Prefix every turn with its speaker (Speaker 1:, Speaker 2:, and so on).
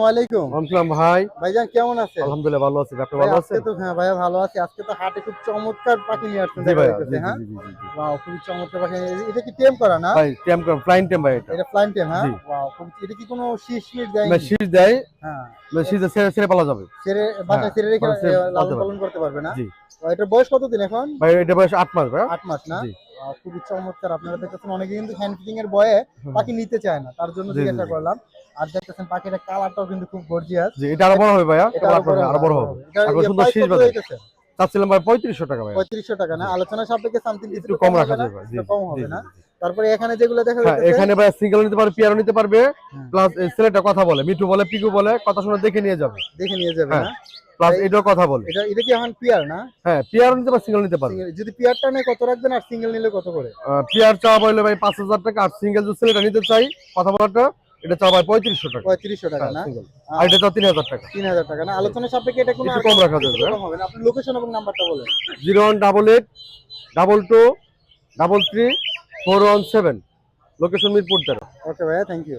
Speaker 1: ওয়ালাইকুম
Speaker 2: আসসালাম ভাই।
Speaker 1: ভাইজান, কেমন আছেন?
Speaker 2: আলহামদুলিল্লাহ ভালো আছি। আপনি ভালো আছেন?
Speaker 1: হ্যাঁ ভাইয়া, ভালো আছি। আজকে তো হাটে খুব চমৎকার পাখি নিয়ে আসছেন
Speaker 2: জি
Speaker 1: দেখা
Speaker 2: ভাইয়া,
Speaker 1: যাইতেছে।
Speaker 2: জি জি
Speaker 1: হ্যাঁ,
Speaker 2: জি জি জি জি।
Speaker 1: ওয়াও, খুবই চমৎকার পাখি। এটা কি টেম করা না?
Speaker 2: ভাই টেম ফ্লাইং টেম ভাই এটা।
Speaker 1: এটা ফ্লাইং টেম, হ্যাঁ?
Speaker 2: জি।
Speaker 1: ওয়াও, এটা কি কোনো শীষ
Speaker 2: না
Speaker 1: দেয়নি?
Speaker 2: শীষ দেয়,
Speaker 1: হ্যাঁ,
Speaker 2: না শীষে ছেড়ে ছেড়ে পালা যাবে।
Speaker 1: ছেড়ে
Speaker 2: হ্যাঁ,
Speaker 1: বাসায় ছেড়ে রেখে
Speaker 2: মানে ছেড়ে পালতে
Speaker 1: লালন
Speaker 2: পারবে।
Speaker 1: পালন করতে পারবে না?
Speaker 2: জি।
Speaker 1: এটার বয়স কতদিন এখন?
Speaker 2: ভাই এটা বয়স 8 মাস ভাই।
Speaker 1: 8 মাস না?
Speaker 2: জি।
Speaker 1: খুবই চমৎকার। আপনারা দেখতেছেন অনেকে কিন্তু হ্যান্ড ফিটিং এর ভয়ে
Speaker 2: হুম,
Speaker 1: পাখি নিতে চায় না। তার জন্য
Speaker 2: জি জি
Speaker 1: জিজ্ঞাসা
Speaker 2: জি।
Speaker 1: করলাম। আর দেখতেছেন পাখিটার কালারটাও কিন্তু খুব গর্জিয়াস।
Speaker 2: জি, এটা আরো বড় হবে ভাইয়া।
Speaker 1: এটা
Speaker 2: কেবল
Speaker 1: আরো
Speaker 2: 8 মাস
Speaker 1: বড়
Speaker 2: না,
Speaker 1: হবে,
Speaker 2: আরো বড় হবে।
Speaker 1: এটা
Speaker 2: এখন সুন্দর
Speaker 1: প্রাইস
Speaker 2: শীষ
Speaker 1: কত
Speaker 2: বাঁধে।
Speaker 1: হইতেছে?
Speaker 2: চাচ্ছিলাম ভাই 3500 টাকা ভাইয়া।
Speaker 1: 3500 টাকা না?
Speaker 2: জি।
Speaker 1: আলোচনা সাপেক্ষে সামথিং কিছু
Speaker 2: একটু
Speaker 1: তো
Speaker 2: কম
Speaker 1: কম
Speaker 2: রাখা
Speaker 1: হবে না?
Speaker 2: যাবে ভাই। জি
Speaker 1: একটু
Speaker 2: জি
Speaker 1: কম
Speaker 2: জি
Speaker 1: হবে
Speaker 2: জি
Speaker 1: না?
Speaker 2: জি।
Speaker 1: তারপরে এখানে যেগুলো দেখা
Speaker 2: হ্যাঁ,
Speaker 1: যাইতেছে,
Speaker 2: এখানে ভাই সিঙ্গেল নিতে পারবে, পিয়ারও নিতে পারবে।
Speaker 1: হ্যাঁ,
Speaker 2: প্লাস এই ছেলেটা কথা বলে, মিঠু বলে, পিকু বলে, কথা শুনে দেখে নিয়ে যাবে।
Speaker 1: দেখে নিয়ে যাবে
Speaker 2: হ্যাঁ।
Speaker 1: না?
Speaker 2: প্লাস
Speaker 1: এই
Speaker 2: এটাও কথা বলে।
Speaker 1: এটা কি এখন পিয়ার না?
Speaker 2: হ্যাঁ, পিয়ারও নিতে পারবে, সিঙ্গেল নিতে পারবে।
Speaker 1: সিঙ্গেল যদি পিয়ারটা নেয় কত রাখবেন আর সিঙ্গেল নিলে কত করে?
Speaker 2: পেয়ার চাওয়া বললে ভাই 5,000 টাকা, আর সিঙ্গেল যদি ছেলেটা নিতে চাই কথা বলাটা, এটা চাওয়া ভাই 3500 টাকা।
Speaker 1: 3500 টাকা
Speaker 2: হ্যাঁ
Speaker 1: না?
Speaker 2: সিঙ্গেল। আর এটা চাও 3000 টাকা।
Speaker 1: 3000 টাকা না? আলোচনা সাপেক্ষে এটা কোনো
Speaker 2: একটু
Speaker 1: আর
Speaker 2: কম
Speaker 1: কম,
Speaker 2: রাখা
Speaker 1: একটু
Speaker 2: যাবে।
Speaker 1: কম হবে না? আপনি লোকেশন এবং নাম্বারটা বলেন।
Speaker 2: 0188 22 33 417, লোকেশন মিরপুর 13।
Speaker 1: ওকে ভাইয়া, থ্যাংক ইউ।